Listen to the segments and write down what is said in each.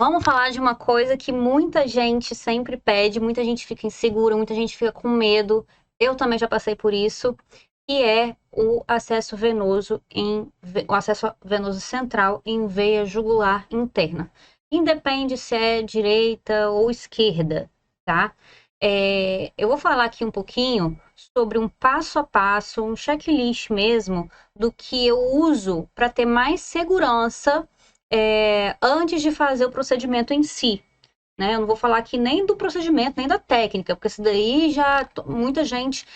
Vamos falar de uma coisa que muita gente sempre pede, muita gente fica insegura, muita gente fica com medo. Eu também já passei por isso, que é o acesso venoso o acesso venoso central em veia jugular interna. Independe se é direita ou esquerda, tá? Eu vou falar aqui um pouquinho sobre um passo a passo, um checklist mesmo, do que eu uso para ter mais segurança antes de fazer o procedimento em si, né? Eu não vou falar aqui nem do procedimento, nem da técnica, porque isso daí já muita gente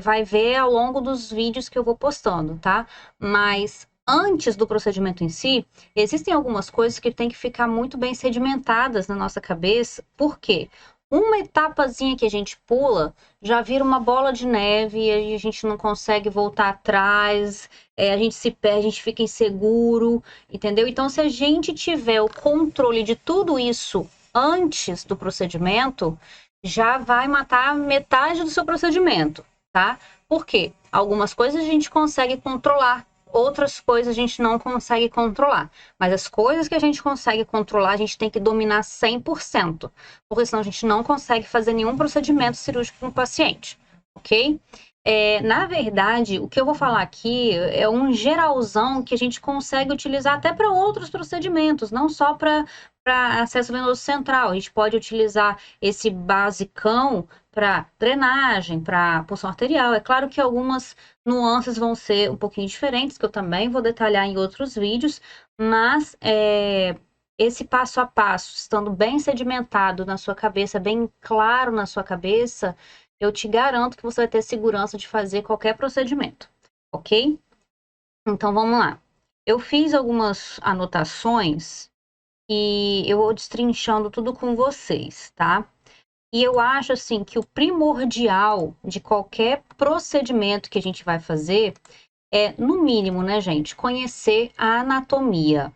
vai ver ao longo dos vídeos que eu vou postando, tá? Mas antes do procedimento em si, existem algumas coisas que têm que ficar muito bem sedimentadas na nossa cabeça. Por quê? Uma etapazinha que a gente pula já vira uma bola de neve e a gente não consegue voltar atrás, a gente se perde, a gente fica inseguro, entendeu? Então, se a gente tiver o controle de tudo isso antes do procedimento, já vai matar metade do seu procedimento, tá? Por quê? Algumas coisas a gente consegue controlar, outras coisas a gente não consegue controlar. Mas as coisas que a gente consegue controlar, a gente tem que dominar 100%, porque senão a gente não consegue fazer nenhum procedimento cirúrgico no paciente, ok? Na verdade, o que eu vou falar aqui é um geralzão que a gente consegue utilizar até para outros procedimentos, não só para acesso venoso central. A gente pode utilizar esse basicão para drenagem, para punção arterial. É claro que algumas nuances vão ser um pouquinho diferentes, que eu também vou detalhar em outros vídeos, mas esse passo a passo, estando bem sedimentado na sua cabeça, bem claro na sua cabeça, eu te garanto que você vai ter segurança de fazer qualquer procedimento, ok? Então vamos lá. Eu fiz algumas anotações e eu vou destrinchando tudo com vocês, tá? E eu acho assim que o primordial de qualquer procedimento que a gente vai fazer é, no mínimo, né, gente, conhecer a anatomia.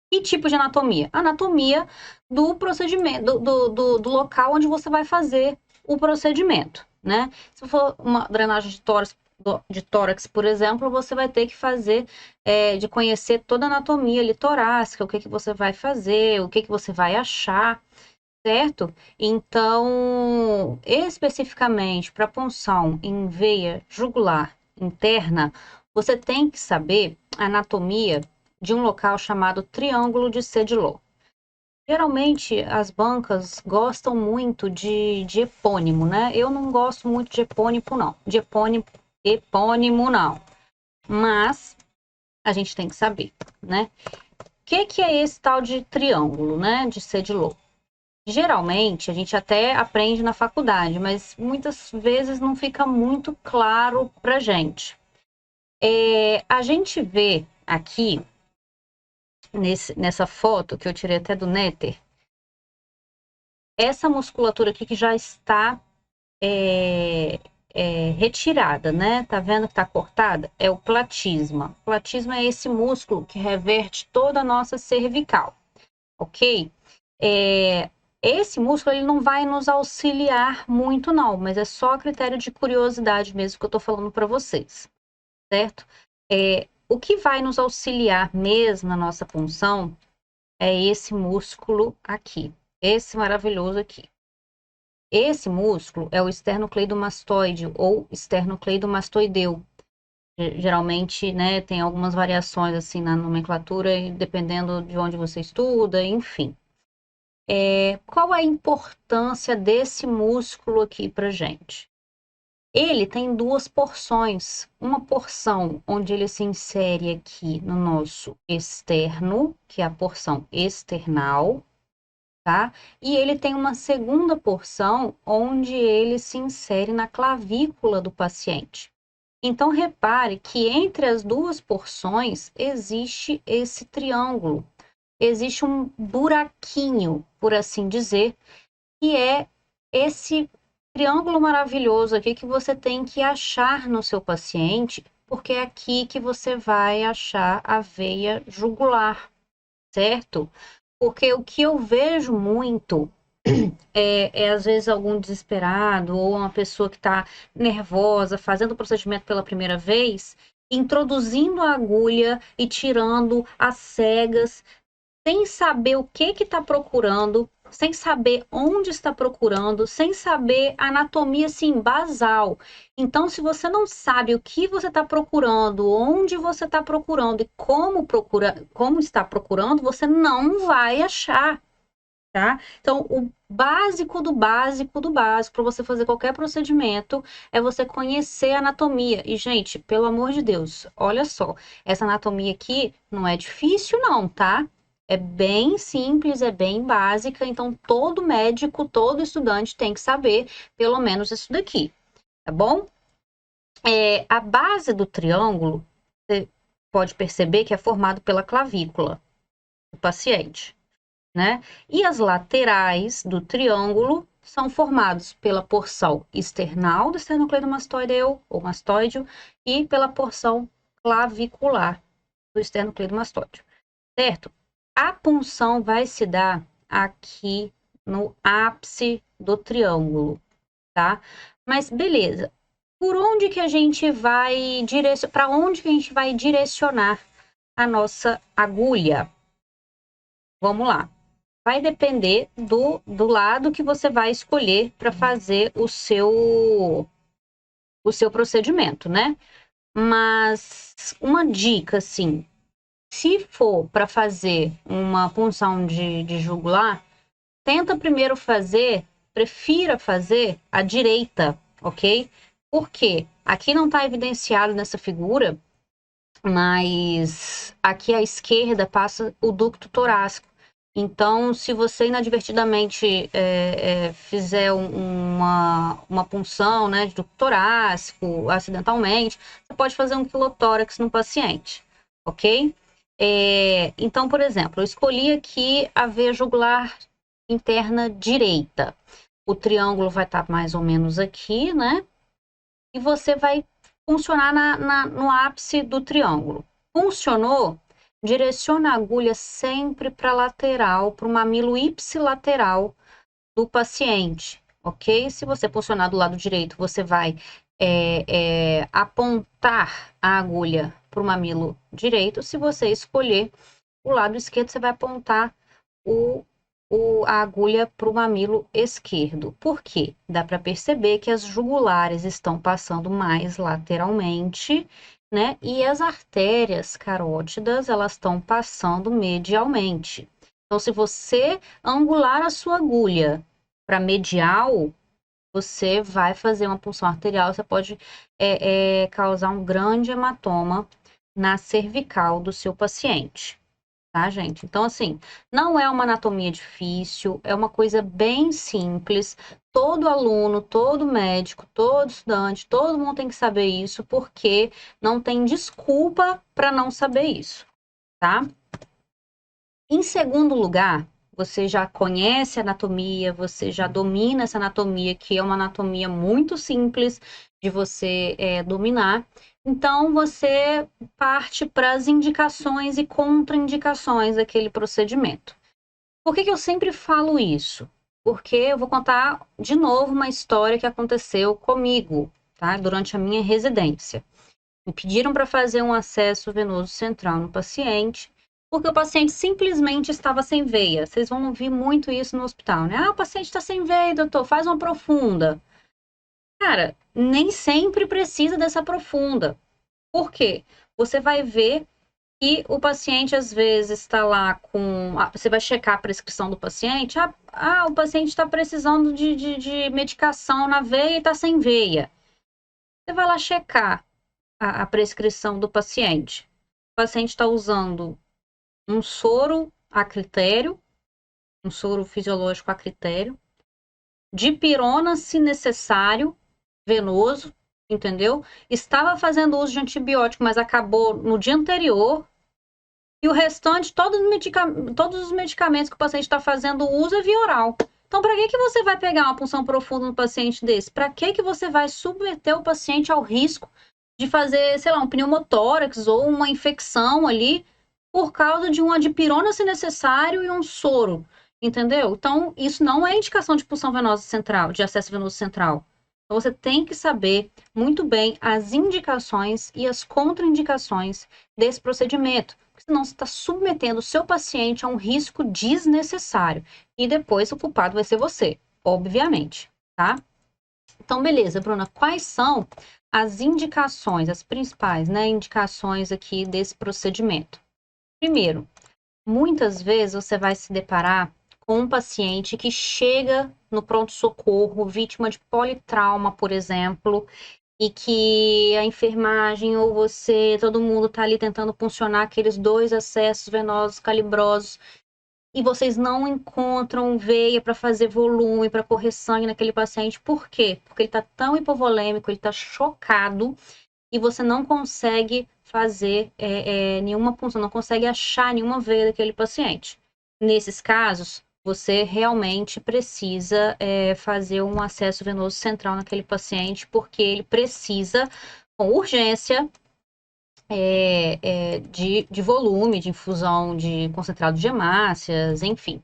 Que tipo de anatomia? Anatomia do procedimento, do local onde você vai fazer o procedimento, né? Se for uma drenagem de tórax, por exemplo, você vai ter que fazer, de conhecer toda a anatomia ali torácica, o que que você vai fazer, o que que você vai achar, certo? Então, especificamente para punção em veia jugular interna, você tem que saber a anatomia de um local chamado Triângulo de Sedilot. Geralmente as bancas gostam muito de epônimo, né? Eu não gosto muito de epônimo, não. Epônimo, não. Mas a gente tem que saber, né? O que é esse tal de triângulo, né? De Sedilot? Geralmente a gente até aprende na faculdade, mas muitas vezes não fica muito claro pra gente. A gente vê aqui nessa foto que eu tirei até do Néter, essa musculatura aqui que já está retirada, né? Tá vendo que tá cortada? É o platisma. O platisma é esse músculo que reverte toda a nossa cervical, ok? Esse músculo ele não vai nos auxiliar muito, não, mas é só a critério de curiosidade mesmo que eu tô falando para vocês, certo? O que vai nos auxiliar mesmo na nossa punção é esse músculo aqui, esse maravilhoso aqui. Esse músculo é o esternocleidomastoide ou esternocleidomastoideu. Geralmente, né, tem algumas variações assim na nomenclatura, dependendo de onde você estuda, enfim. Qual a importância desse músculo aqui pra gente? Ele tem duas porções. Uma porção onde ele se insere aqui no nosso externo, que é a porção external, tá? E ele tem uma segunda porção onde ele se insere na clavícula do paciente. Então, repare que entre as duas porções existe esse triângulo, existe um buraquinho, por assim dizer, que é esse triângulo maravilhoso aqui que você tem que achar no seu paciente, porque é aqui que você vai achar a veia jugular, certo? Porque o que eu vejo muito às vezes algum desesperado ou uma pessoa que está nervosa, fazendo o procedimento pela primeira vez, introduzindo a agulha e tirando as cegas. sem saber o que está procurando, sem saber onde está procurando, sem saber anatomia assim, basal. Então, se você não sabe o que você está procurando, onde você está procurando e como está procurando, você não vai achar. Tá? Então, o básico do básico do básico para você fazer qualquer procedimento é você conhecer a anatomia. E, gente, pelo amor de Deus, olha só, essa anatomia aqui não é difícil, não, tá? É bem simples, é bem básica, então todo médico, todo estudante tem que saber pelo menos isso daqui, tá bom? A base do triângulo, você pode perceber que é formado pela clavícula do paciente, né? E as laterais do triângulo são formados pela porção external do esternocleidomastoideu ou mastóideo e pela porção clavicular do esternocleidomastóideo, certo? A punção vai se dar aqui no ápice do triângulo, tá? Mas beleza. Por onde que a gente vai para onde que a gente vai direcionar a nossa agulha? Vamos lá. Vai depender do lado que você vai escolher para fazer o seu procedimento, né? Mas uma dica, assim, se for para fazer uma punção de jugular, tenta primeiro prefira fazer à direita, ok? Porque aqui não está evidenciado nessa figura, mas aqui à esquerda passa o ducto torácico. Então, se você inadvertidamente fizer uma punção, né, de ducto torácico, acidentalmente, você pode fazer um quilotórax no paciente, ok? Então, por exemplo, eu escolhi aqui a veia jugular interna direita. O triângulo vai estar mais ou menos aqui, né? E você vai funcionar no ápice do triângulo. Funcionou? Direciona a agulha sempre para a lateral, para o mamilo ipsilateral do paciente, ok? Se você posicionar do lado direito, você vai apontar a agulha para o mamilo direito. Se você escolher o lado esquerdo, você vai apontar a agulha para o mamilo esquerdo. Por quê? Dá para perceber que as jugulares estão passando mais lateralmente, né? E as artérias carótidas, elas estão passando medialmente. Então, se você angular a sua agulha para medial, você vai fazer uma punção arterial, você pode causar um grande hematoma na cervical do seu paciente. Tá, gente? Então, assim, não é uma anatomia difícil, é uma coisa bem simples. Todo aluno, todo médico, todo estudante, todo mundo tem que saber isso, porque não tem desculpa para não saber isso, tá? Em segundo lugar, você já conhece a anatomia, você já domina essa anatomia, que é uma anatomia muito simples de você dominar. Então, você parte para as indicações e contraindicações daquele procedimento. Por que eu sempre falo isso? Porque eu vou contar de novo uma história que aconteceu comigo, tá? Durante a minha residência. Me pediram para fazer um acesso venoso central no paciente, porque o paciente simplesmente estava sem veia. Vocês vão ouvir muito isso no hospital, né? Ah, o paciente está sem veia, doutor, faz uma profunda. Cara, nem sempre precisa dessa profunda. Por quê? Você vai ver que o paciente, às vezes, está lá com... Você vai checar a prescrição do paciente. O paciente está precisando de medicação na veia e está sem veia. Você vai lá checar a prescrição do paciente. O paciente está usando um soro a critério, um soro fisiológico a critério, dipirona, se necessário, venoso, entendeu? Estava fazendo uso de antibiótico, mas acabou no dia anterior. E o restante, todos os medicamentos que o paciente está fazendo uso é via oral. Então, para que você vai pegar uma punção profunda no paciente desse? Para que você vai submeter o paciente ao risco de fazer, sei lá, um pneumotórax ou uma infecção ali por causa de uma dipirona, se necessário, e um soro, entendeu? Então, isso não é indicação de punção venosa central, de acesso venoso central. Então, você tem que saber muito bem as indicações e as contraindicações desse procedimento. porque senão você está submetendo o seu paciente a um risco desnecessário. E depois o culpado vai ser você, obviamente, tá? Então, beleza, Bruna, quais são as indicações, as principais, né, indicações aqui desse procedimento? Primeiro, muitas vezes você vai se deparar com um paciente que chega no pronto-socorro, vítima de politrauma, por exemplo, e que a enfermagem ou você, todo mundo tá ali tentando funcionar aqueles 2 acessos venosos calibrosos e vocês não encontram veia para fazer volume, para correr sangue naquele paciente. Por quê? Porque ele está tão hipovolêmico, ele está chocado e você não consegue fazer nenhuma punção, não consegue achar nenhuma veia daquele paciente. Nesses casos, você realmente precisa fazer um acesso venoso central naquele paciente, porque ele precisa, com urgência, de volume, de infusão de concentrado de hemácias, enfim.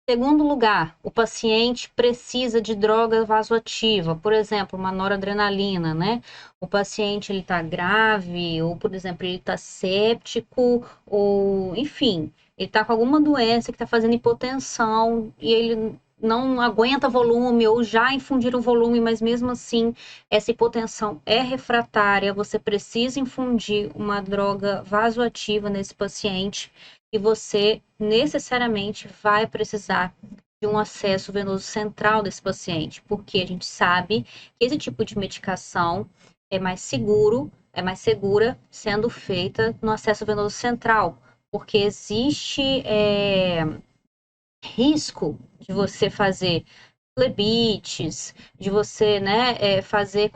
Segundo lugar, o paciente precisa de droga vasoativa, por exemplo, uma noradrenalina, né? O paciente ele está grave, ou por exemplo, ele está séptico, ou enfim, ele está com alguma doença que está fazendo hipotensão e ele não aguenta volume, ou já infundiram volume, mas mesmo assim essa hipotensão é refratária, você precisa infundir uma droga vasoativa nesse paciente e você necessariamente vai precisar de um acesso venoso central desse paciente, porque a gente sabe que esse tipo de medicação é mais seguro, é mais segura sendo feita no acesso venoso central, porque existe risco de você fazer flebites, de você, né, fazer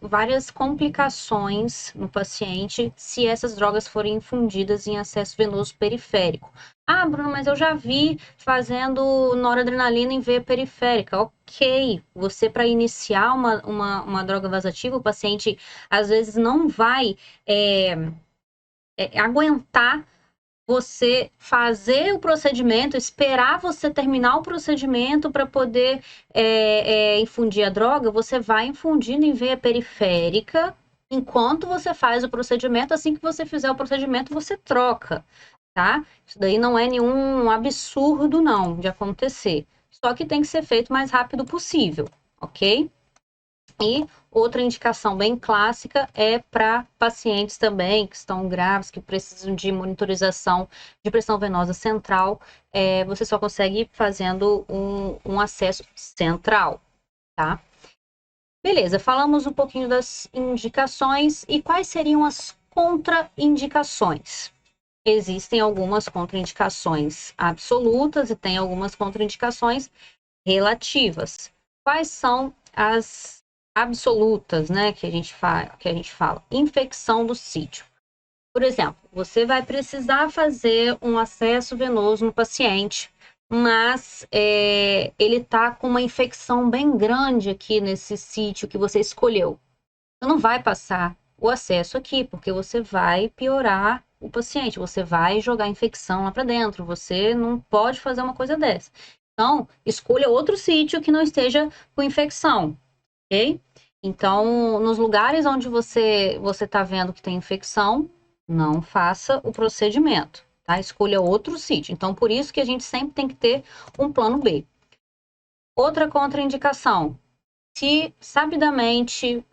várias complicações no paciente se essas drogas forem infundidas em acesso venoso periférico. Ah, Bruno, mas eu já vi fazendo noradrenalina em veia periférica. Ok, você para iniciar uma droga vasoativa, o paciente às vezes não vai aguentar você fazer o procedimento, esperar você terminar o procedimento para poder infundir a droga, você vai infundindo em veia periférica enquanto você faz o procedimento. Assim que você fizer o procedimento, você troca, tá? Isso daí não é nenhum absurdo, não, de acontecer. Só que tem que ser feito o mais rápido possível, ok? E outra indicação bem clássica é para pacientes também que estão graves, que precisam de monitorização de pressão venosa central. Você só consegue fazendo um acesso central, tá? Beleza, falamos um pouquinho das indicações e quais seriam as contraindicações. Existem algumas contraindicações absolutas e tem algumas contraindicações relativas. Quais são as absolutas, né, que a gente fala? Infecção do sítio. Por exemplo, você vai precisar fazer um acesso venoso no paciente, mas ele está com uma infecção bem grande aqui nesse sítio que você escolheu. Você não vai passar o acesso aqui, porque você vai piorar o paciente, você vai jogar infecção lá para dentro, você não pode fazer uma coisa dessa. Então, escolha outro sítio que não esteja com infecção, ok? Então, nos lugares onde você está vendo que tem infecção, não faça o procedimento, tá? Escolha outro sítio. Então, por isso que a gente sempre tem que ter um plano B. Outra contraindicação, se sabidamente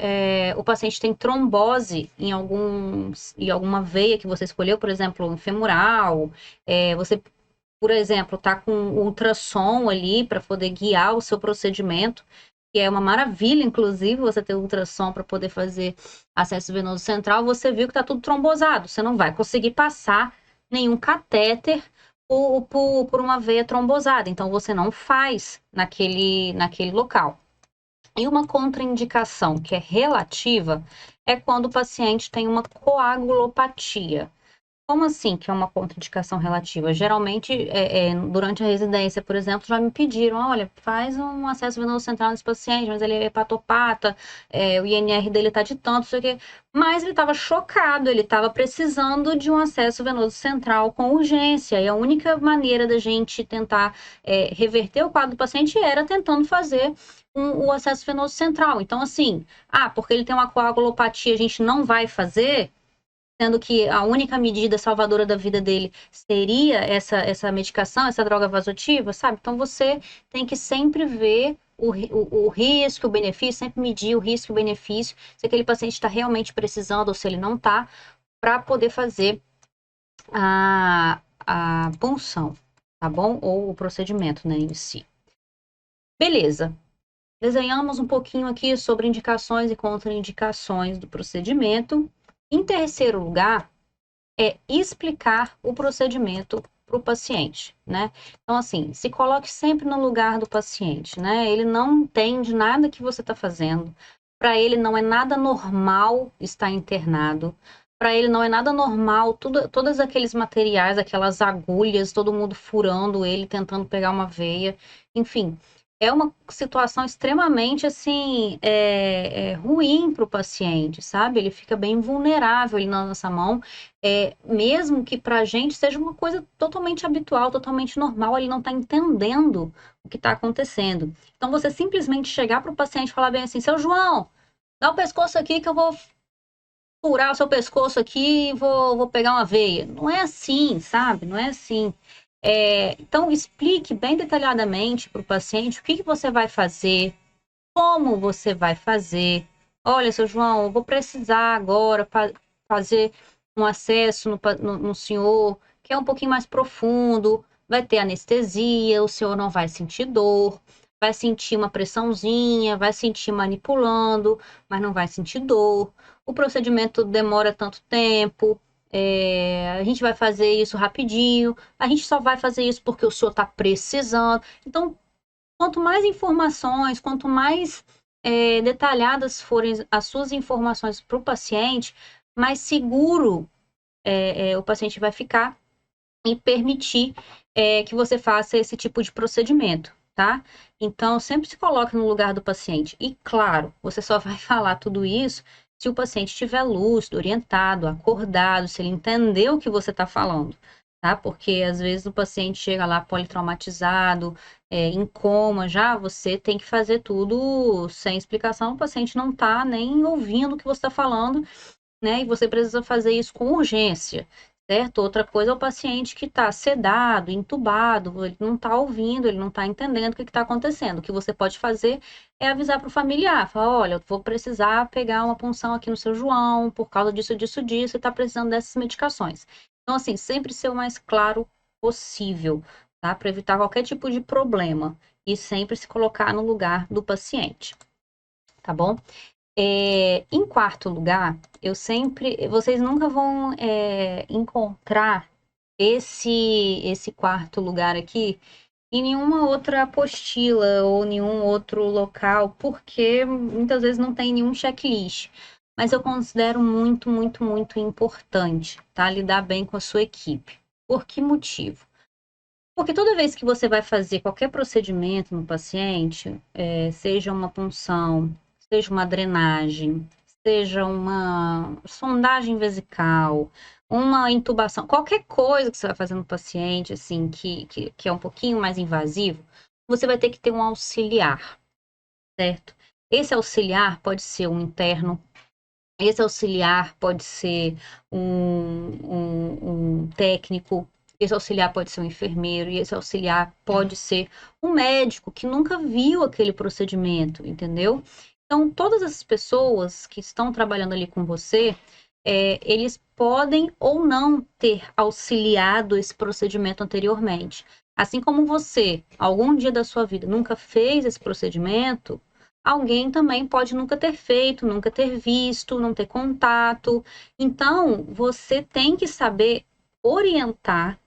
o paciente tem trombose em alguma veia que você escolheu, por exemplo, femoral, você, por exemplo, está com ultrassom ali para poder guiar o seu procedimento, que é uma maravilha, inclusive, você ter ultrassom para poder fazer acesso venoso central, você viu que está tudo trombosado, você não vai conseguir passar nenhum catéter por uma veia trombosada, então você não faz naquele local. E uma contraindicação que é relativa é quando o paciente tem uma coagulopatia. Como assim que é uma contraindicação relativa? Geralmente, durante a residência, por exemplo, já me pediram, olha, faz um acesso venoso central nesse paciente, mas ele é hepatopata, o INR dele tá de tanto, não sei o quê. Mas ele estava chocado, ele estava precisando de um acesso venoso central com urgência. E a única maneira da gente tentar reverter o quadro do paciente era tentando fazer o acesso venoso central. Então, assim, porque ele tem uma coagulopatia, a gente não vai fazer? sendo que a única medida salvadora da vida dele seria essa medicação, essa droga vasoativa, sabe? Então você tem que sempre ver o risco, o benefício, sempre medir o risco e o benefício, se aquele paciente está realmente precisando ou se ele não está, para poder fazer a punção, tá bom? Ou o procedimento, né, em si. Beleza. Desenhamos um pouquinho aqui sobre indicações e contraindicações do procedimento. Em terceiro lugar, é explicar o procedimento para o paciente, né? Então, assim, se coloque sempre no lugar do paciente, né? Ele não entende nada que você está fazendo. Para ele não é nada normal estar internado. Para ele não é nada normal todos aqueles materiais, aquelas agulhas, todo mundo furando ele, tentando pegar uma veia. Enfim, é uma situação extremamente, assim, ruim para o paciente, sabe? Ele fica bem vulnerável ali na nossa mão, mesmo que para a gente seja uma coisa totalmente habitual, totalmente normal, ele não está entendendo o que está acontecendo. Então, você simplesmente chegar para o paciente e falar bem assim, seu João, dá o pescoço aqui que eu vou furar o seu pescoço aqui e vou pegar uma veia. Não é assim, sabe? Não é assim. Então, explique bem detalhadamente para o paciente o que você vai fazer, como você vai fazer. Olha, seu João, eu vou precisar agora fazer um acesso no senhor, que é um pouquinho mais profundo, vai ter anestesia, o senhor não vai sentir dor, vai sentir uma pressãozinha, vai sentir manipulando, mas não vai sentir dor. O procedimento demora tanto tempo, a gente vai fazer isso rapidinho, a gente só vai fazer isso porque o senhor está precisando. Então, quanto mais informações, quanto mais detalhadas forem as suas informações para o paciente, mais seguro o paciente vai ficar e permitir que você faça esse tipo de procedimento, tá? Então, sempre se coloque no lugar do paciente. E, claro, você só vai falar tudo isso se o paciente estiver lúcido, orientado, acordado, se ele entendeu o que você está falando, tá? Porque, às vezes, o paciente chega lá politraumatizado, em coma já, você tem que fazer tudo sem explicação, o paciente não está nem ouvindo o que você está falando, né? E você precisa fazer isso com urgência, certo? Outra coisa é o paciente que está sedado, entubado, ele não está ouvindo, ele não está entendendo o que está acontecendo. O que você pode fazer é avisar para o familiar, falar, olha, eu vou precisar pegar uma punção aqui no seu João, por causa disso, disso, disso, e está precisando dessas medicações. Então, assim, sempre ser o mais claro possível, tá? Para evitar qualquer tipo de problema e sempre se colocar no lugar do paciente, tá bom? Em quarto lugar, vocês nunca vão encontrar esse quarto lugar aqui em nenhuma outra apostila ou nenhum outro local, porque muitas vezes não tem nenhum checklist. Mas eu considero muito, muito, muito importante, tá? Lidar bem com a sua equipe. Por que motivo? Porque toda vez que você vai fazer qualquer procedimento no paciente, seja uma punção, seja uma drenagem, seja uma sondagem vesical, uma intubação, qualquer coisa que você vai fazer no paciente, assim, que é um pouquinho mais invasivo, você vai ter que ter um auxiliar, certo? Esse auxiliar pode ser um interno, esse auxiliar pode ser um técnico, esse auxiliar pode ser um enfermeiro, e esse auxiliar pode ser um médico que nunca viu aquele procedimento, entendeu? Então, todas essas pessoas que estão trabalhando ali com você, eles podem ou não ter auxiliado esse procedimento anteriormente. Assim como você, algum dia da sua vida, nunca fez esse procedimento, alguém também pode nunca ter feito, nunca ter visto, não ter contato. Então, você tem que saber orientar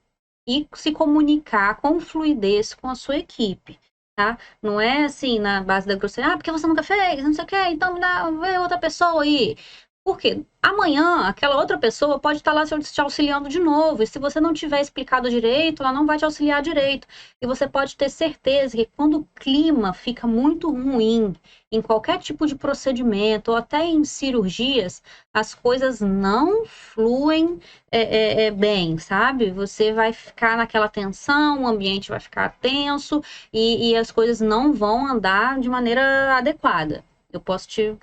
e se comunicar com fluidez com a sua equipe, tá? Não é assim, na base da grosseria, porque você nunca fez, não sei o quê, então vê outra pessoa aí. Porque amanhã aquela outra pessoa pode estar lá te auxiliando de novo, e se você não tiver explicado direito, ela não vai te auxiliar direito. E você pode ter certeza que quando o clima fica muito ruim em qualquer tipo de procedimento, ou até em cirurgias, as coisas não fluem bem, sabe? Você vai ficar naquela tensão, o ambiente vai ficar tenso e as coisas não vão andar de maneira adequada. Eu posso te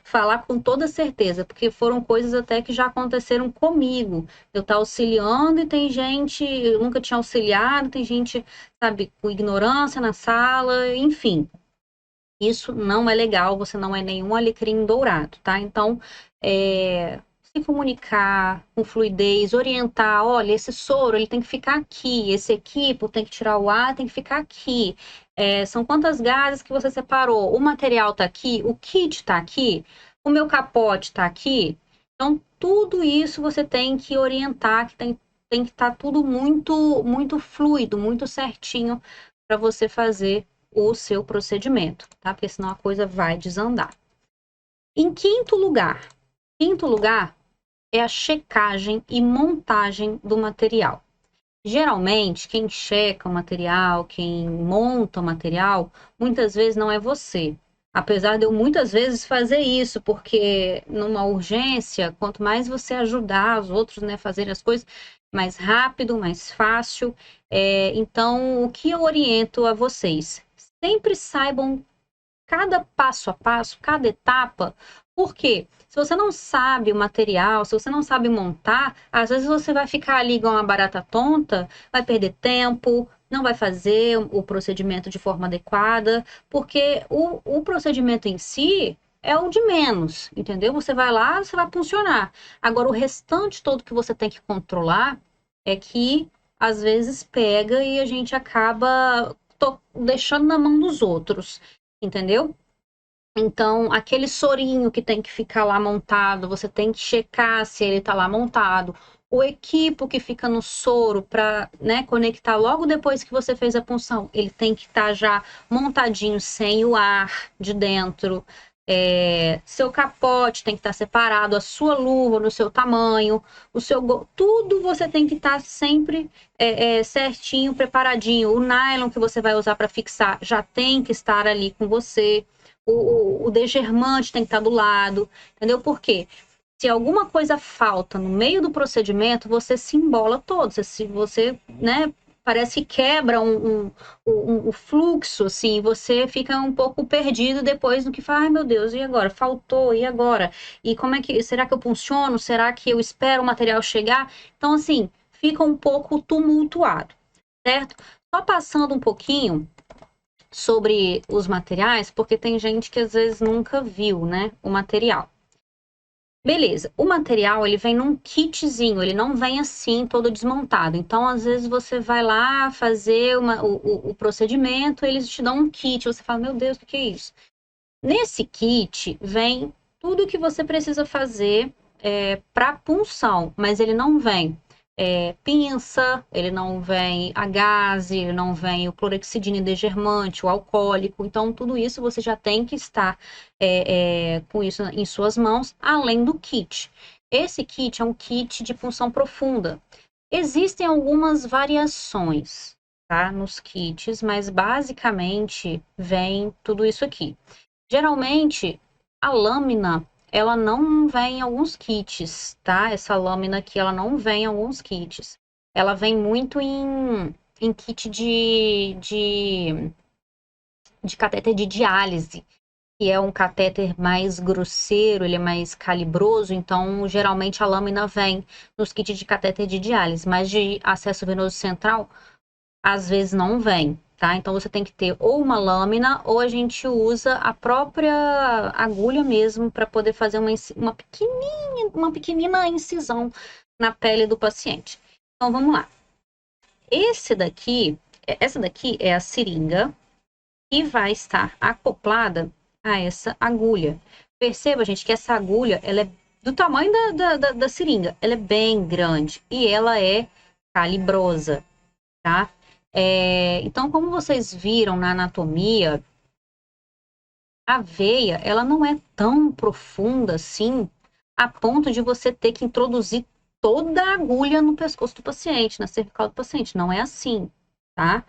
falar com toda certeza, porque foram coisas até que já aconteceram comigo. Eu estar auxiliando e tem gente, eu nunca tinha auxiliado, tem gente, sabe, com ignorância na sala, enfim. Isso não é legal, você não é nenhum alecrim dourado, tá? Então, se comunicar com fluidez, orientar, olha, esse soro ele tem que ficar aqui, esse equipo tem que tirar o ar, tem que ficar aqui. São quantas gases que você separou? O material tá aqui, o kit tá aqui, o meu capote tá aqui. Então, tudo isso você tem que orientar, que tem que estar tudo muito, muito fluido, muito certinho para você fazer o seu procedimento, tá? Porque senão a coisa vai desandar. Em quinto lugar é a checagem e montagem do material. Geralmente, quem checa o material, quem monta o material, muitas vezes não é você. Apesar de eu muitas vezes fazer isso, porque numa urgência, quanto mais você ajudar os outros, né, fazerem as coisas mais rápido, mais fácil. Então, o que eu oriento a vocês? Sempre saibam cada passo a passo, cada etapa. Por quê? Se você não sabe o material, se você não sabe montar, às vezes você vai ficar ali igual uma barata tonta, vai perder tempo, não vai fazer o procedimento de forma adequada, porque o procedimento em si é o de menos, entendeu? Você vai lá, você vai funcionar. Agora, o restante todo que você tem que controlar é que às vezes pega e a gente acaba deixando na mão dos outros, entendeu? Então, aquele sorinho que tem que ficar lá montado, você tem que checar se ele está lá montado. O equipo que fica no soro para, né, conectar logo depois que você fez a punção, ele tem que estar já montadinho sem o ar de dentro. Seu capote tem que estar separado, a sua luva no seu tamanho, tudo você tem que estar sempre certinho, preparadinho. O nylon que você vai usar para fixar já tem que estar ali com você. O degermante tem que estar do lado, entendeu? Por quê? Se alguma coisa falta no meio do procedimento, você se embola todo. Você, né, parece que quebra o fluxo, assim, você fica um pouco perdido depois do que fala, ai meu Deus, e agora? Faltou, e agora? E como é que, será que eu funciono? Será que eu espero o material chegar? Então, assim, fica um pouco tumultuado, certo? Só passando um pouquinho sobre os materiais, porque tem gente que às vezes nunca viu, né, o material. Beleza, o material ele vem num kitzinho, ele não vem assim todo desmontado. Então, às vezes você vai lá fazer o procedimento, eles te dão um kit, você fala, meu Deus, o que é isso? Nesse kit vem tudo o que você precisa fazer para punção, mas ele não vem pinça, ele não vem a gaze, ele não vem o clorexidina degermante, o alcoólico. Então, tudo isso você já tem que estar com isso em suas mãos, além do kit. Esse kit é um kit de punção profunda. Existem algumas variações, tá, nos kits, mas basicamente vem tudo isso aqui. Geralmente, a lâmina, ela não vem em alguns kits, tá? Essa lâmina aqui, ela não vem em alguns kits. Ela vem muito em kit de catéter de diálise, que é um catéter mais grosseiro, ele é mais calibroso, então geralmente a lâmina vem nos kits de catéter de diálise, mas de acesso venoso central, às vezes não vem, tá? Então você tem que ter ou uma lâmina ou a gente usa a própria agulha mesmo para poder fazer uma pequenina incisão na pele do paciente. Então vamos lá. Essa daqui é a seringa que vai estar acoplada a essa agulha. Perceba, gente, que essa agulha ela é do tamanho da seringa, ela é bem grande e ela é calibrosa, tá? Então, como vocês viram na anatomia, a veia, ela não é tão profunda assim, a ponto de você ter que introduzir toda a agulha no pescoço do paciente, na cervical do paciente. Não é assim, tá?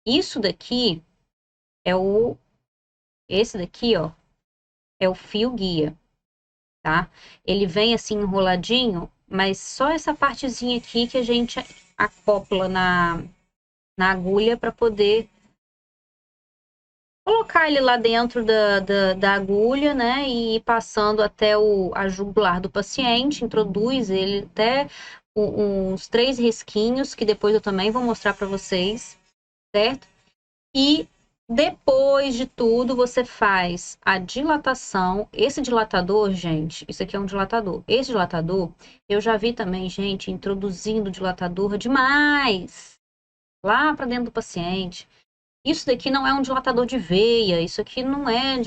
Isso daqui é esse daqui, ó, é o fio guia, tá? Ele vem assim enroladinho, mas só essa partezinha aqui que a gente acopla na agulha para poder colocar ele lá dentro da agulha, né? E ir passando até a jugular do paciente, introduz ele até uns 3 risquinhos, que depois eu também vou mostrar para vocês, certo? E depois de tudo, você faz a dilatação. Esse dilatador, gente, isso aqui é um dilatador. Esse dilatador, eu já vi também gente introduzindo dilatador demais lá para dentro do paciente. Isso daqui não é um dilatador de veia, isso aqui não é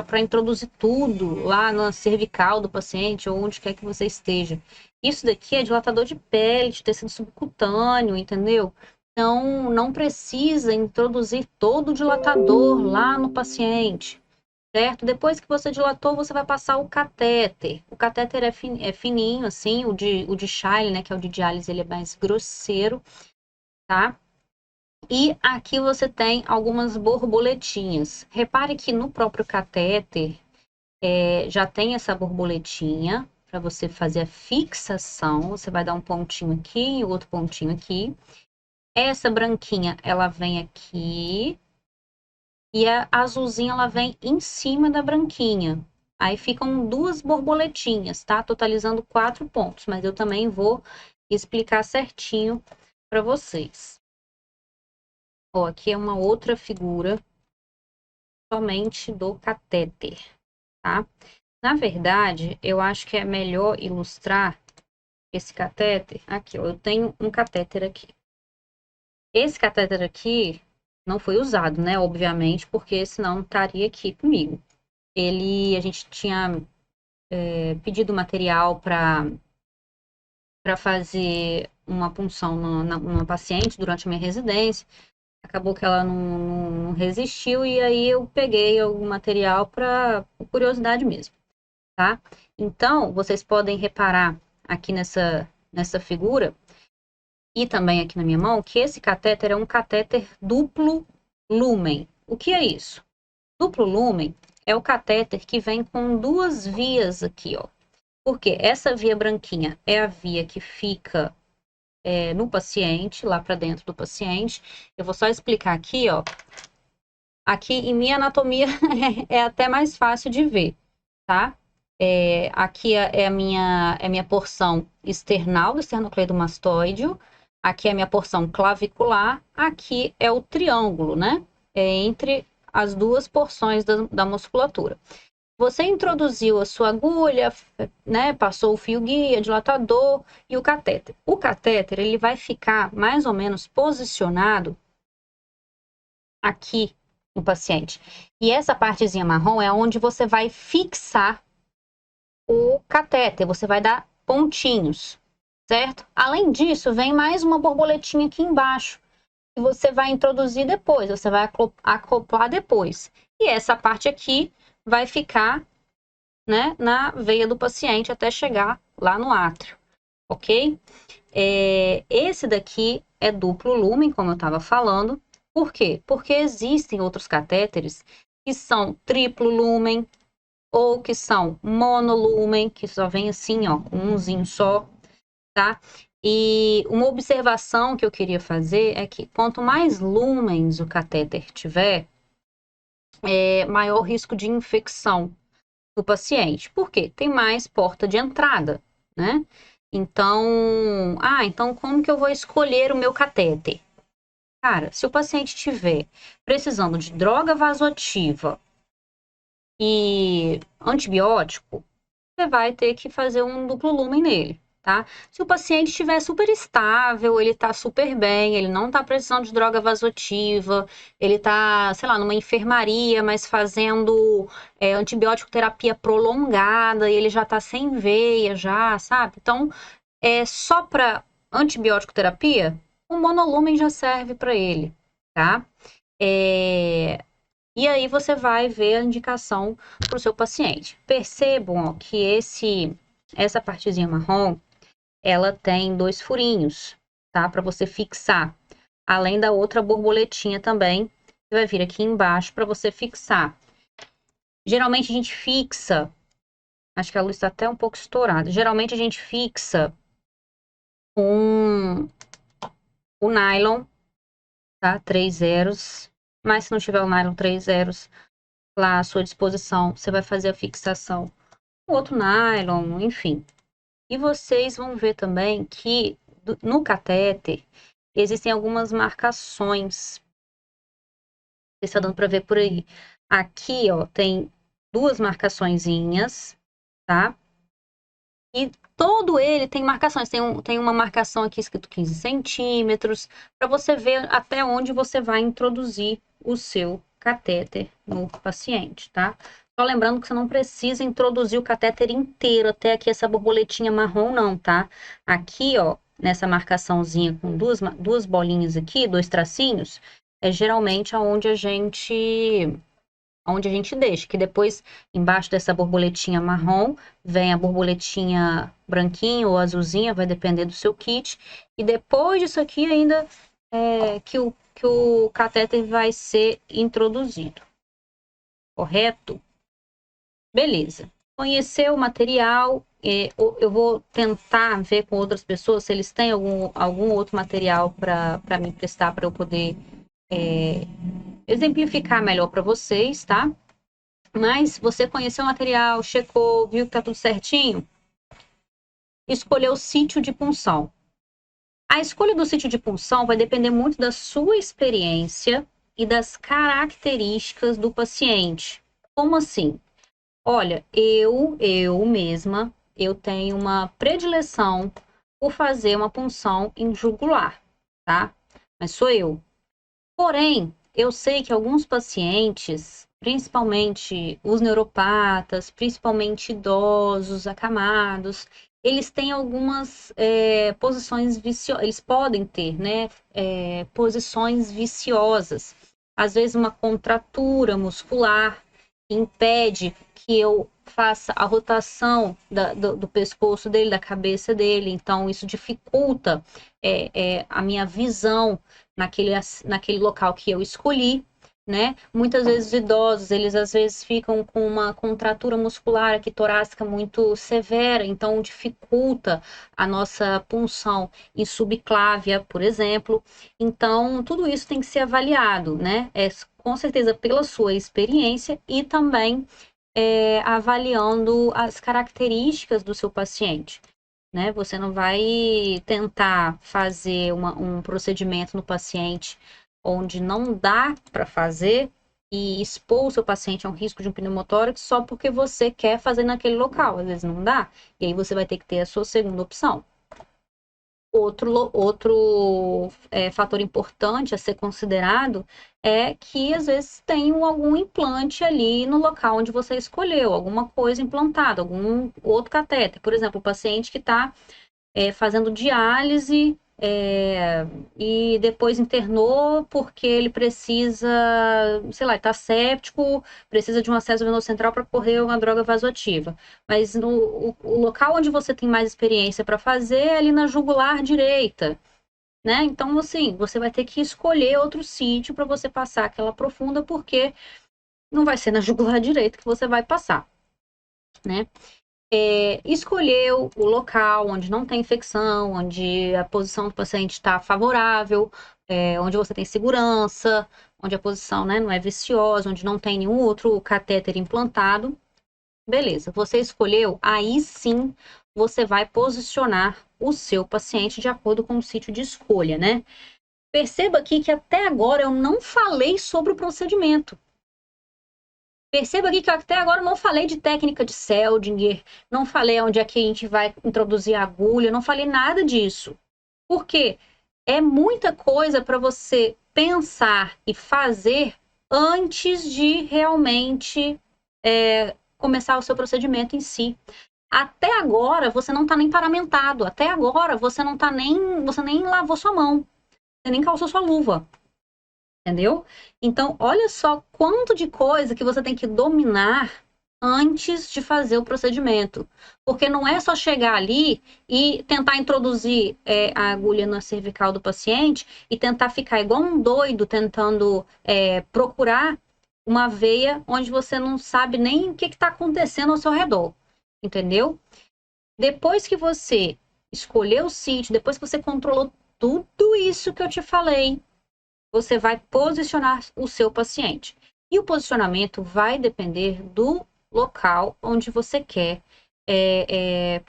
para introduzir tudo lá na cervical do paciente ou onde quer que você esteja. Isso daqui é dilatador de pele, de tecido subcutâneo, entendeu? Então, não precisa introduzir todo o dilatador lá no paciente, certo? Depois que você dilatou, você vai passar o catéter. O catéter é fininho, assim, o de Shile, né, que é o de diálise, ele é mais grosseiro, tá? E aqui você tem algumas borboletinhas. Repare que no próprio catéter já tem essa borboletinha para você fazer a fixação. Você vai dar um pontinho aqui e outro pontinho aqui. Essa branquinha, ela vem aqui e a azulzinha, ela vem em cima da branquinha. Aí ficam 2 borboletinhas, tá? Totalizando 4 pontos, mas eu também vou explicar certinho para vocês. Ó, aqui é uma outra figura somente do catéter, tá? Na verdade, eu acho que é melhor ilustrar esse catéter aqui, ó. Eu tenho um catéter aqui. Esse catéter aqui não foi usado, né? Obviamente, porque senão estaria aqui comigo. A gente tinha pedido material para fazer uma punção numa paciente durante a minha residência. Acabou que ela não resistiu e aí eu peguei algum material para curiosidade mesmo. Tá? Então, vocês podem reparar aqui nessa figura e também aqui na minha mão que esse catéter é um catéter duplo lumen. O que é isso? Duplo lumen é o catéter que vem com 2 vias aqui, ó. Porque essa via branquinha é a via que fica no paciente, lá para dentro do paciente. Eu vou só explicar aqui, ó. Aqui em minha anatomia é até mais fácil de ver, tá? Aqui é a minha porção external do esternocleidomastoideo, aqui é a minha porção clavicular, aqui é o triângulo, né? É entre as 2 porções da musculatura. Você introduziu a sua agulha, né? Passou o fio guia, dilatador e o catéter. O catéter, ele vai ficar mais ou menos posicionado aqui no paciente. E essa partezinha marrom é onde você vai fixar o catéter, você vai dar pontinhos, certo? Além disso, vem mais uma borboletinha aqui embaixo, que você vai introduzir depois, você vai acoplar depois. E essa parte aqui vai ficar, né, na veia do paciente até chegar lá no átrio, ok? Esse daqui é duplo lumen, como eu estava falando. Por quê? Porque existem outros catéteres que são triplo lumen, ou que são monolumen, que só vem assim, ó, umzinho só, tá? E uma observação que eu queria fazer é que quanto mais lumens o catéter tiver, maior risco de infecção do paciente. Por quê? Tem mais porta de entrada, né? Então como que eu vou escolher o meu catéter? Cara, se o paciente tiver precisando de droga vasoativa e antibiótico, você vai ter que fazer um duplo lumen nele, tá? Se o paciente estiver super estável, ele tá super bem, ele não tá precisando de droga vasoativa, ele tá, sei lá, numa enfermaria, mas fazendo antibiótico terapia prolongada, e ele já tá sem veia, já, sabe? Então, só para antibiótico terapia, o monolumen já serve para ele, tá? E aí você vai ver a indicação para o seu paciente. Percebam, ó, que essa partezinha marrom, ela tem 2 furinhos, tá? Para você fixar. Além da outra borboletinha também, que vai vir aqui embaixo para você fixar. Geralmente a gente fixa, acho que a luz está até um pouco estourada. Geralmente a gente fixa com o nylon, tá? 3 zeros. mas se não tiver o nylon 3 zeros lá à sua disposição, você vai fazer a fixação com outro nylon, enfim. E vocês vão ver também que no catéter existem algumas marcações. Está dando para ver por aí. Aqui, ó, tem duas marcaçõezinhas, tá? E todo ele tem marcações. Tem uma marcação aqui escrito 15 centímetros, para você ver até onde você vai introduzir o seu catéter no paciente, tá? Só lembrando que você não precisa introduzir o catéter inteiro até aqui essa borboletinha marrom, não, tá? Aqui, ó, nessa marcaçãozinha com duas bolinhas aqui, dois tracinhos, é geralmente onde a gente deixa, que depois, embaixo dessa borboletinha marrom, vem a borboletinha branquinha ou azulzinha, vai depender do seu kit, e depois disso aqui ainda que o catéter vai ser introduzido, correto? Beleza. Conhecer o material, eu vou tentar ver com outras pessoas se eles têm algum outro material para me prestar, para eu poder exemplificar melhor para vocês, tá? Mas você conheceu o material, checou, viu que tá tudo certinho, escolheu o sítio de punção. A escolha do sítio de punção vai depender muito da sua experiência e das características do paciente. Como assim? Olha, eu mesma, eu tenho uma predileção por fazer uma punção em jugular, tá? Mas sou eu. Porém, eu sei que alguns pacientes, principalmente os neuropatas, principalmente idosos, acamados, eles têm algumas posições viciosas, eles podem ter, né, posições viciosas. Às vezes uma contratura muscular impede que eu faça a rotação do pescoço dele, da cabeça dele, então isso dificulta a minha visão naquele local que eu escolhi, né? Muitas vezes os idosos, eles às vezes ficam com uma contratura muscular aqui torácica muito severa, então dificulta a nossa punção em subclávia, por exemplo. Então, tudo isso tem que ser avaliado, né? Com certeza pela sua experiência e também avaliando as características do seu paciente, né? Você não vai tentar fazer um procedimento no paciente onde não dá para fazer e expor o seu paciente a um risco de um pneumotórax só porque você quer fazer naquele local. Às vezes não dá, e aí você vai ter que ter a sua segunda opção. Outro fator importante a ser considerado é que às vezes tem algum implante ali no local onde você escolheu, alguma coisa implantada, algum outro catéter. Por exemplo, o paciente que está fazendo diálise e depois internou porque ele precisa, sei lá, está séptico, precisa de um acesso venoso central para correr uma droga vasoativa. Mas o local onde você tem mais experiência para fazer é ali na jugular direita, né? Então, assim, você vai ter que escolher outro sítio para você passar aquela profunda, porque não vai ser na jugular direita que você vai passar, né? Escolheu o local onde não tem infecção, onde a posição do paciente está favorável, onde você tem segurança, onde a posição, né, não é viciosa, onde não tem nenhum outro catéter implantado. Beleza, você escolheu, aí sim você vai posicionar o seu paciente de acordo com o sítio de escolha, né? Perceba aqui que até agora eu não falei sobre o procedimento. Perceba aqui que até agora eu não falei de técnica de Seldinger, não falei onde é que a gente vai introduzir a agulha, não falei nada disso. Por quê? É muita coisa para você pensar e fazer antes de realmente começar o seu procedimento em si. Até agora você não está nem paramentado, até agora você não tá nem, você nem lavou sua mão, você nem calçou sua luva. Entendeu? Então, olha só quanto de coisa que você tem que dominar antes de fazer o procedimento. Porque não é só chegar ali e tentar introduzir a agulha na cervical do paciente e tentar ficar igual um doido tentando procurar uma veia onde você não sabe nem o que está acontecendo ao seu redor. Entendeu? Depois que você escolheu o sítio, depois que você controlou tudo isso que eu te falei, você vai posicionar o seu paciente. E o posicionamento vai depender do local onde você quer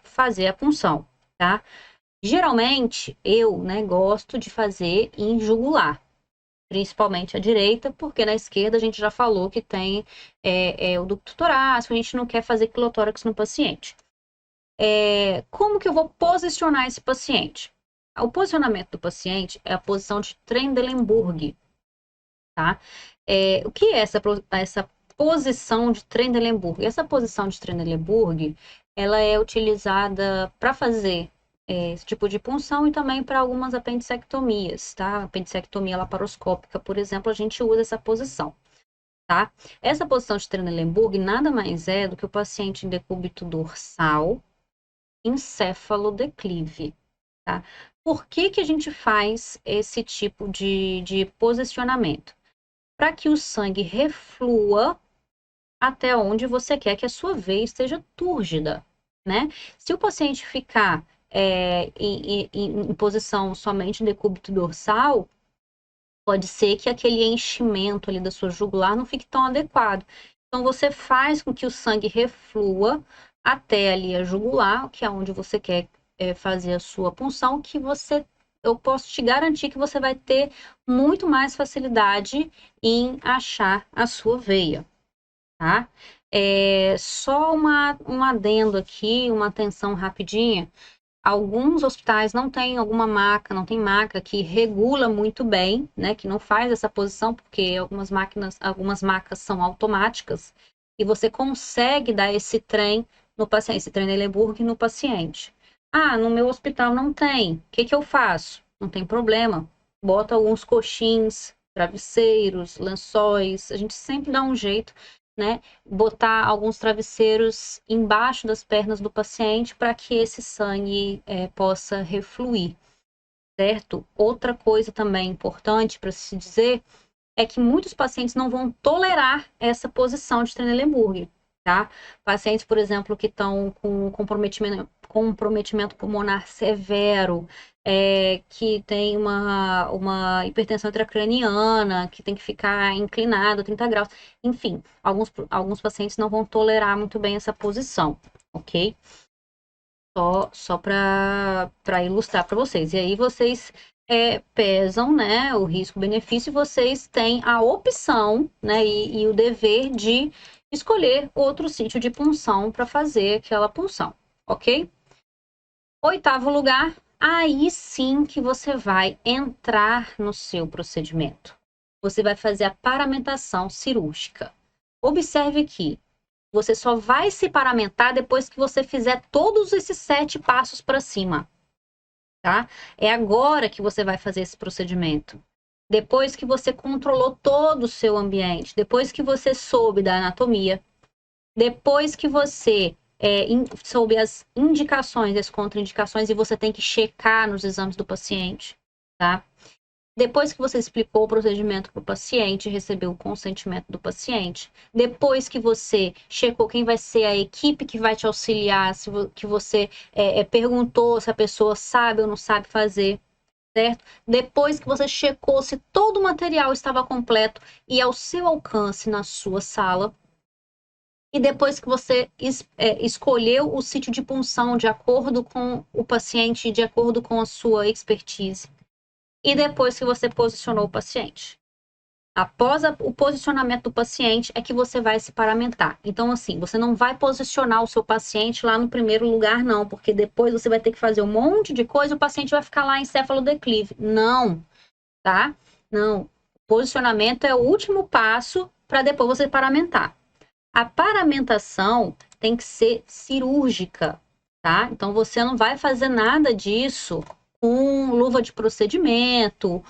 fazer a punção, tá? Geralmente, eu, né, gosto de fazer em jugular, principalmente à direita, porque na esquerda a gente já falou que tem o ducto torácico, a gente não quer fazer quilotórax no paciente. Como que eu vou posicionar esse paciente? O posicionamento do paciente é a posição de Trendelenburg, tá? O que é essa posição de Trendelenburg? Essa posição de Trendelenburg, ela é utilizada para fazer esse tipo de punção e também para algumas apendicectomias, tá? Apendicectomia laparoscópica, por exemplo, a gente usa essa posição, tá? Essa posição de Trendelenburg nada mais é do que o paciente em decúbito dorsal, encéfalo-declive, tá? Por que que a gente faz esse tipo de posicionamento? Para que o sangue reflua até onde você quer que a sua veia esteja túrgida, né? Se o paciente ficar em posição somente em decúbito dorsal, pode ser que aquele enchimento ali da sua jugular não fique tão adequado. Então, você faz com que o sangue reflua até ali a jugular, que é onde você quer fazer a sua punção, eu posso te garantir que você vai ter muito mais facilidade em achar a sua veia, tá? Só um adendo aqui, uma atenção rapidinha. Alguns hospitais não têm não tem maca que regula muito bem, né? Que não faz essa posição, porque algumas macas são automáticas e você consegue dar esse trem no paciente, esse trem Lemburg no paciente. Ah, no meu hospital não tem. O que que eu faço? Não tem problema. Bota alguns coxins, travesseiros, lençóis. A gente sempre dá um jeito, né? Botar alguns travesseiros embaixo das pernas do paciente para que esse sangue possa refluir, certo? Outra coisa também importante para se dizer é que muitos pacientes não vão tolerar essa posição de Trendelenburg, tá? Pacientes, por exemplo, que estão com comprometimento pulmonar severo, que tem uma hipertensão intracraniana, que tem que ficar inclinado 30 graus. Enfim, alguns pacientes não vão tolerar muito bem essa posição, ok? Só para ilustrar para vocês. E aí vocês pesam, né, o risco-benefício e vocês têm a opção, né, e o dever de escolher outro sítio de punção para fazer aquela punção, ok? Oitavo lugar, aí sim que você vai entrar no seu procedimento. Você vai fazer a paramentação cirúrgica. Observe que você só vai se paramentar depois que você fizer todos esses 7 passos para cima, tá? É agora que você vai fazer esse procedimento. Depois que você controlou todo o seu ambiente, depois que você soube da anatomia, depois que você soube as indicações, as contraindicações, e você tem que checar nos exames do paciente, tá? Depois que você explicou o procedimento para o paciente, recebeu o consentimento do paciente, depois que você checou quem vai ser a equipe que vai te auxiliar, que você perguntou se a pessoa sabe ou não sabe fazer, certo? Depois que você checou se todo o material estava completo e ao seu alcance na sua sala, e depois que você escolheu o sítio de punção de acordo com o paciente, de acordo com a sua expertise, e depois que você posicionou o paciente. Após o posicionamento do paciente é que você vai se paramentar. Então, assim, você não vai posicionar o seu paciente lá no primeiro lugar, não, porque depois você vai ter que fazer um monte de coisa e o paciente vai ficar lá em encéfalo-declive. Não, tá? Não. Posicionamento é o último passo para depois você paramentar. A paramentação tem que ser cirúrgica, tá? Então, você não vai fazer nada disso com luva de procedimento,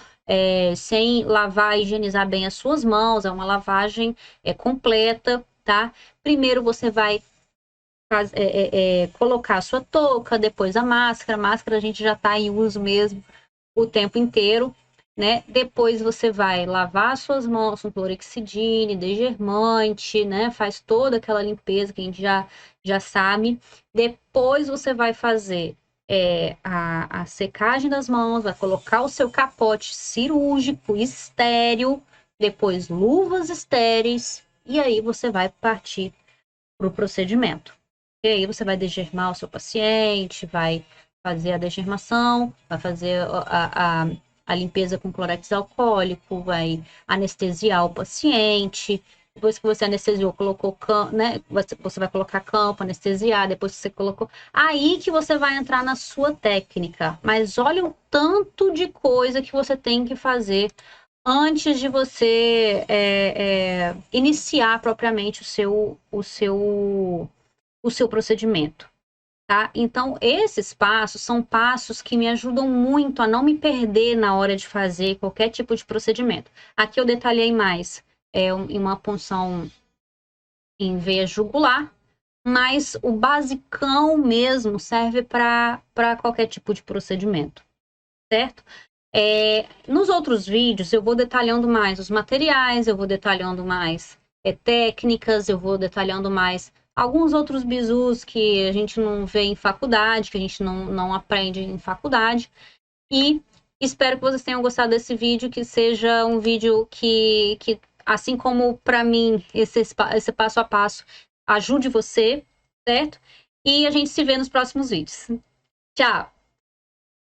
sem lavar e higienizar bem as suas mãos, é uma lavagem completa, tá? Primeiro você vai colocar a sua touca, depois a máscara a gente já está em uso mesmo o tempo inteiro, né? Depois você vai lavar as suas mãos com clorexidine, degermante, né? Faz toda aquela limpeza que a gente já sabe. Depois você vai fazer a secagem das mãos, vai colocar o seu capote cirúrgico estéril, depois luvas estéreis, e aí você vai partir para o procedimento. E aí você vai degermar o seu paciente, vai fazer a degermação, vai fazer a limpeza com clorex alcoólico, vai anestesiar o paciente. Depois que você anestesiou, colocou, né? Você vai colocar campo, anestesiar, depois que você colocou. Aí que você vai entrar na sua técnica. Mas olha o tanto de coisa que você tem que fazer antes de você iniciar propriamente o seu procedimento, tá? Então, esses passos são passos que me ajudam muito a não me perder na hora de fazer qualquer tipo de procedimento. Aqui eu detalhei mais em uma punção em veia jugular, mas o basicão mesmo serve para qualquer tipo de procedimento, certo? Nos outros vídeos eu vou detalhando mais os materiais, eu vou detalhando mais técnicas, eu vou detalhando mais alguns outros bizus que a gente não vê em faculdade, que a gente não aprende em faculdade. E espero que vocês tenham gostado desse vídeo, que seja um vídeo que assim como para mim, esse passo a passo ajude você, certo? E a gente se vê nos próximos vídeos. Tchau!